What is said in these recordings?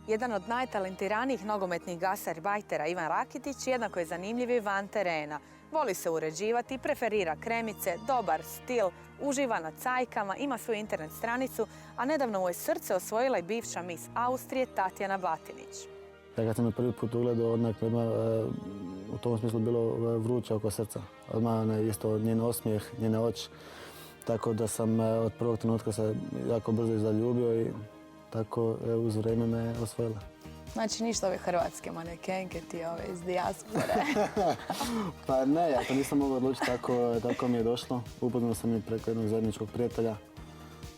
Jedan od najtalentiranijih nogometnih gasarbajtera Ivan Rakitić jednako je zanimljiv i van terena. Voli se uređivati, preferira kremice, dobar stil, uživa na cajkama, ima svoju internet stranicu, a nedavno mu je srce osvojila i bivša mis Austrije Tatjana Batinić. Kad sam me prvi put ugledao, odmah u tom smislu bilo vruće oko srca. Odmah isto njen osmijeh, njene oči. Tako da sam od prvog trenutka se jako brzo zaljubio i tako uz vrijeme me osvojila. Znači ništa ove hrvatske manekenke, ti ove iz dijaspore. Pa ne, ja to nisam mogao odlučiti, tako mi je došlo. Upoznao sam i preko jednog zajedničkog prijatelja.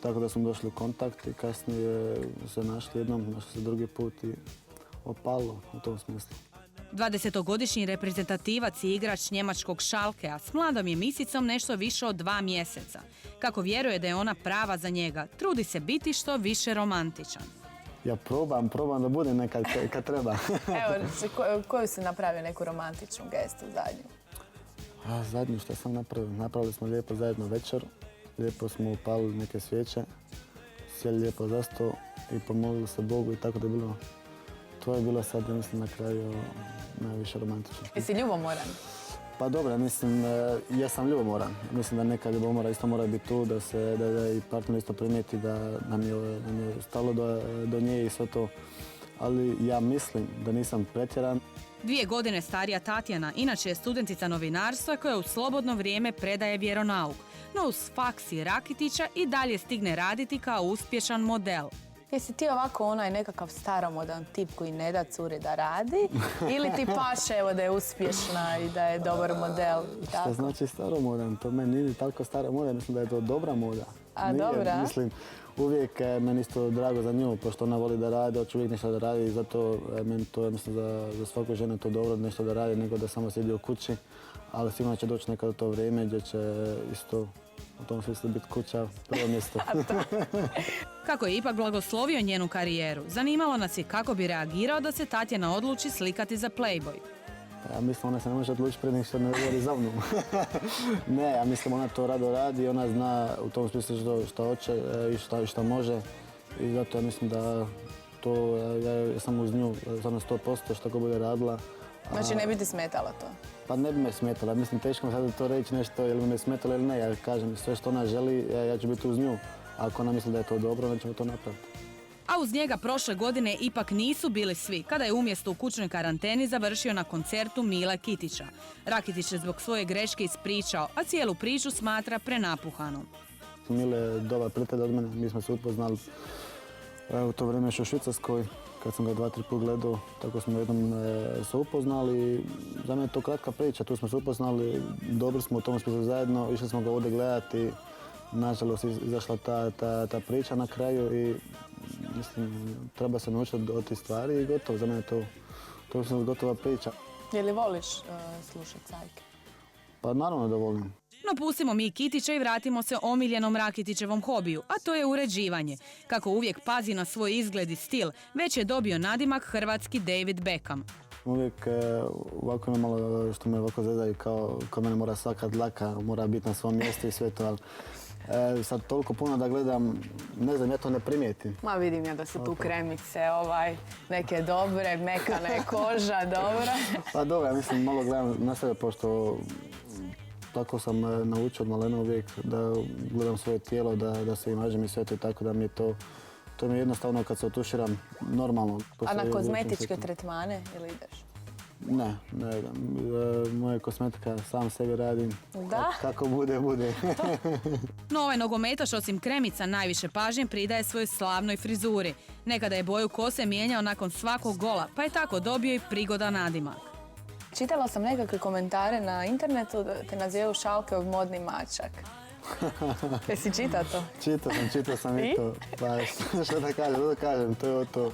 Tako da smo došli u kontakt i kasnije se našli jednom, našli se drugi put i opalo u tom smislu. 20-godišnji reprezentativac i igrač njemačkog Schalkea s mladom je misicom nešto više od 2 mjeseca. Kako vjeruje da je ona prava za njega, trudi se biti što više romantičan. Ja probam da budem nekad kad treba. Evo, koju si napravio neku romantičnu gestu zadnju? Zadnju što sam napravio? Napravili smo lijepo zajedno večer. Lijepo smo upalili neke svijeće. Sjeli lijepo za sto i pomolili se Bogu i tako da je bilo. To je bilo sad, ja mislim, na kraju najviše romantično. Jesi ljubomoran? Pa dobro, mislim, ja sam ljubomoran. Mislim da neka ljubomora isto mora biti tu, da i partner isto primijeti da nam je stalo do nje i sve to. Ali ja mislim da nisam pretjeran. 2 godine starija Tatjana inače je studentica novinarstva koja u slobodno vrijeme predaje vjeronauk. No uz faks i Rakitića i dalje stigne raditi kao uspješan model. Jesi ti ovako onaj nekakav staromodan tip koji ne da curi da radi? Ili ti paše evo da je uspješna i da je dobar model? Šta znači staromodan? To meni nije toliko stara moda, mislim da je to dobra moda. A dobra? Mislim, uvijek meni isto drago za nju, pošto ona voli da radi, hoće uvijek nešto da radi i zato meni to je, mislim, za svaku ženu to dobro nešto da radi, nego da samo sjedi u kući. Ali sigurno će doći nekad to vrijeme gdje će isto u tom smislu biti kuća prvo mjesto. Kako je ipak blagoslovio njenu karijeru, zanimalo nas je kako bi reagirao da se Tatjana odluči slikati za Playboy. Ja mislim, ona se ne može odlučiti prije nego što ne govori za mnom. Ne, ja mislim, ona to rado radi, ona zna u tom smislu što hoće i što može. I zato ja mislim da to, ja sam uz nju za 100% što god bude radila. Znači ne bi ti smetalo to? Pa ne bi me smetalo, mislim teško mi sad to reći nešto ili bi me smetalo ili ne, ja kažem sve što ona želi, ja ću biti uz nju. Ako ona misli da je to dobro, onda ćemo to napraviti. A uz njega prošle godine ipak nisu bili svi, kada je umjesto u kućnoj karanteni završio na koncertu Mile Kitića. Rakitić je zbog svoje greške ispričao, a cijelu priču smatra prenapuhanom. Mile je dobar prijatelj od mene, mi smo se upoznali u to vrijeme još u Švicarskoj, kad sam ga 2-3 put gledao, tako smo jednom se upoznali. Za mene je to kratka priča, tu smo se upoznali, dobri smo u tom smislu zajedno, išli smo ga ovdje gledati. Nažalost, izašla ta priča na kraju i mislim, treba se naučiti od tih stvari i gotovo. Za mene je to je gotova priča. Je li voliš slušati cajke? Pa naravno da volim. No pustimo mi Kitića i vratimo se omiljenom Rakitićevom hobiju, a to je uređivanje. Kako uvijek pazi na svoj izgled i stil, već je dobio nadimak hrvatski David Beckham. Uvijek ovako ima malo što me ovako zezaju kao mene mora svaka dlaka, mora biti na svom mjestu i sve to, ali sad toliko puno da gledam, ne znam, ja to ne primijetim. Ma vidim ja da su tu kremice, neke dobre, mekana je koža, dobra. Pa dobro, ja mislim, malo gledam na sebe, pošto tako sam naučio od malena uvijek da gledam svoje tijelo, da se imažem i sve to, tako da mi je to mi je jednostavno kad se otuširam normalno. A na kozmetičke tretmane ili ideš? Ne, moja kosmetika sam sebi radim. Da? Kako bude, bude. No ovaj nogometaš osim kremica najviše pažnje pridaje svojoj slavnoj frizuri. Nekada je boju kose mijenjao nakon svakog gola, pa je tako dobio i prigodan nadimak. Čitala sam nekakve komentare na internetu da te nazivaju Schalkeov modni mačak. Jesi čitao to? Čitao sam i to. Pa što da kažem, to je to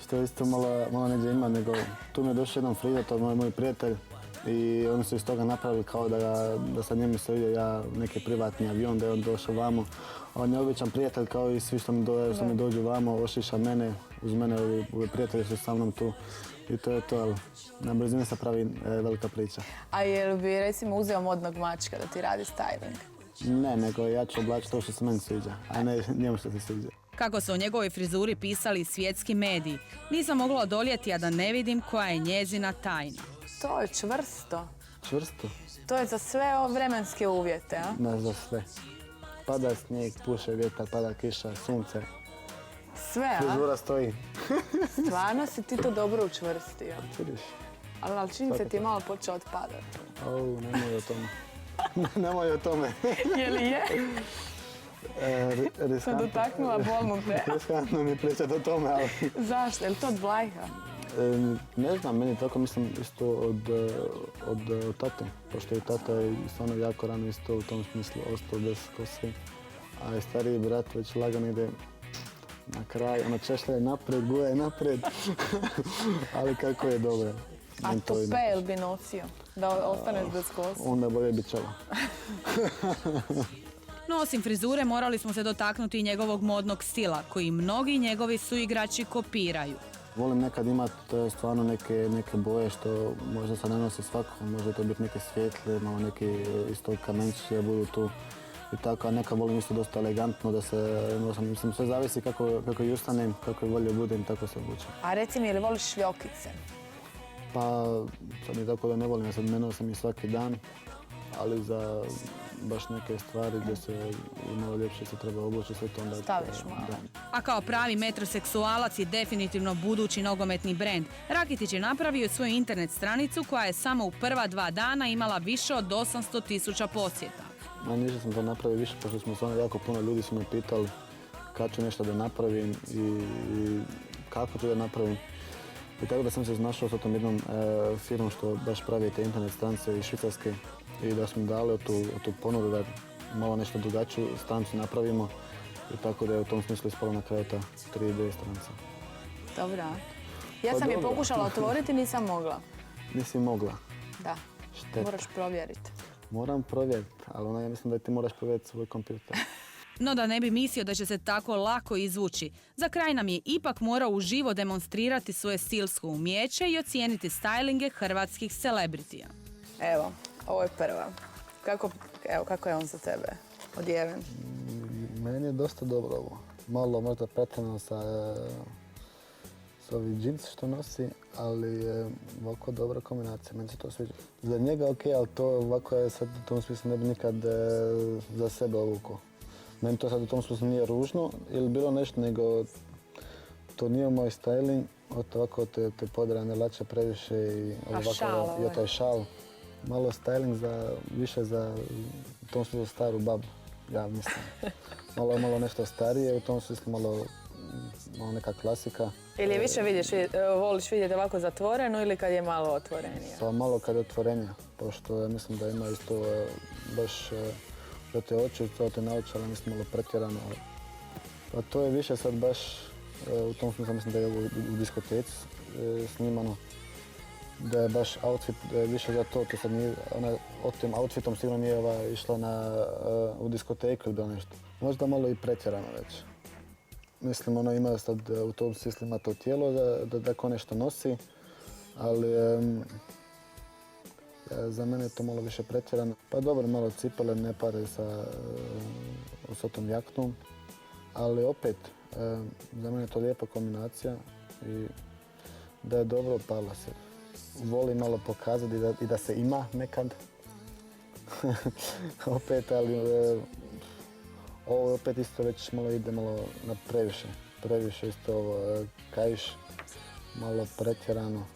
što isto malo neđe ima, nego tu mi je došao jedan frizer, to je moj prijatelj i oni su iz toga napravili kao da sad njemu se vidio ja neki privatni avion, da je on došao vamo. On je običan prijatelj kao i svi što mi dođu vamo, ošiša mene, uz mene ovi prijatelji su sa mnom tu i to je to, ali na brzini se pravi velika priča. A jel bi recimo uzeo modnog mačka da ti radi styling? Ne, nego ja ću oblačiti to što se meni sviđa, a ne njemu što se sviđa. Kako su o njegovoj frizuri pisali svjetski mediji, nisam mogla odoljeti, a da ne vidim koja je njezina tajna. To je čvrsto. Čvrsto, To je za sve vremenske uvjete, a? ne za sve. Pada snijeg, puše vjetar, pada kiša, sunce. Sve, a? Frizura stoji. Stvarno si ti to dobro učvrstio. Vidiš? Ali čini se ti je malo počeo otpadati. Nemoj o tome. Nemoj o tome. Je li je? Sam Riskantno. dotaknula bolnu te. Riskantno mi pričati o tome, ali... Zašto? Je li to od Vlajha? Ne znam, meni tako mislim isto od tate. Pošto je tata stvarno jako rano isto u tom smislu ostao bez kose. A i stariji brat već lagano ide na kraj, ono češlja naprijed, guje naprijed. Ali kako je dobro. A Meni to ide. tope jel bi nosio? Da ostaneš bez kose? Onda bolje bi čela. No, osim frizure, morali smo se dotaknuti i njegovog modnog stila, koji mnogi njegovi suigrači kopiraju. Volim nekad imati stvarno neke boje što možda se ne nosi svako, može to biti neke svijetle, malo neki isto kamenčići da budu tu i tako, a nekad volim isto dosta elegantno da se nosim. Mislim, sve zavisi kako i ustanem, kako i volje budem, tako se obučem. A reci mi, je li voliš šljokice? Pa, sad je tako da ne volim, ja sad ne nosim ih svaki dan, ali za baš neke stvari gdje se i malo ljepše se treba obući, sve to onda... Staviš malo. Da. A kao pravi metroseksualac i definitivno budući nogometni brend, Rakitić je napravio svoju internet stranicu koja je samo u prva 2 dana imala više od 800.000 posjeta. Najniže sam to napravio više, pošto smo stvarno jako puno ljudi su me pitali kad ću nešto da napravim i kako ću da napravim. I tako da sam se našao sa tom jednom firmom što baš pravi te internet stranice iz Švicarske i da smo dali tu ponudu da malo nešto drugačiju stranicu napravimo i tako da je u tom smislu ispalo na kraju ta 3D stranica. Dobro. Ja Pa sam je dobro. pokušala otvoriti, nisam mogla. Nisi mogla. Da, Šteta. moraš provjeriti. Moram provjeriti, ali ja mislim da ti moraš provjeriti svoj kompjuter. No da ne bi mislio da će se tako lako izvući, za kraj nam je ipak morao uživo demonstrirati svoje stilsko umijeće i ocijeniti stylinge hrvatskih celebritija. Evo, ovo je prva. Kako je on za tebe odjeven? Meni je dosta dobro ovo. Malo možda pretjerano sa ovih džins što nosi, ali je ovako dobra kombinacija, meni se to sviđa. Za njega ok, ali to ovako je sad u tom smislu ne bi nikad za sebe ovukao. Meni to sad u tom smislu nije ružno ili bilo nešto, nego to nije moj styling. Ovako te podrane lače previše i ovako, taj šal. Malo styling više za u tom smislu staru babu, ja mislim. Malo nešto starije, u tom smislu malo neka klasika. Ili je više voliš vidjeti ovako zatvoreno ili kad je malo otvorenije? Pa malo kad je otvorenija, pošto ja mislim da ima isto baš za te oči, za te naočale, mislim malo pretjerano. Pa to je više sad baš, u tom smislu mislim da je u diskoteci snimano. Da je baš outfit više za to sad nije, ona tim outfitom sigurno nije išla u diskoteku ili bilo nešto. Možda malo i pretjerano već. Mislim, ona ima sad u tom smislu ima to tijelo da ko nešto nosi, ali za mene je to malo više pretjerano. Pa dobro, malo cipele, ne pare sa tom jaknom, ali opet, za mene je to lijepa kombinacija i da je dobro pala se. Voli malo pokazati i da se ima nekad. Opet, ali ovo opet isto već malo ide malo na previše. Previše isto ovo kaiš, malo pretjerano.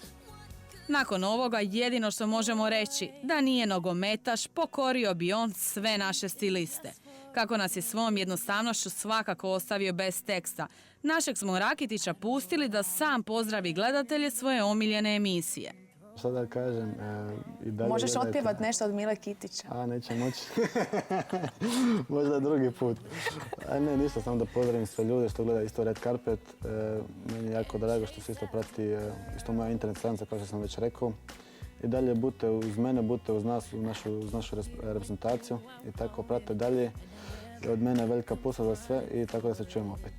Nakon ovoga jedino što možemo reći da nije nogometaš, pokorio bi on sve naše stiliste. Kako nas je svom jednostavnošću svakako ostavio bez teksta, našeg smo Rakitića pustili da sam pozdravi gledatelje svoje omiljene emisije. Šta da kažem, i dalje Možeš gledajte. otpjevat nešto od Mile Kitića. A, neće moći. Možda drugi put. A ne, ništa, samo da pozdravim sve ljude što gledaju isto Red Carpet. Meni je jako drago što se isto prati isto moja internet stranica, kao što sam već rekao. I dalje budite uz mene, budite uz nas, uz našu reprezentaciju i tako pratite dalje. Od mene velika pusa za sve i tako da se čujemo opet.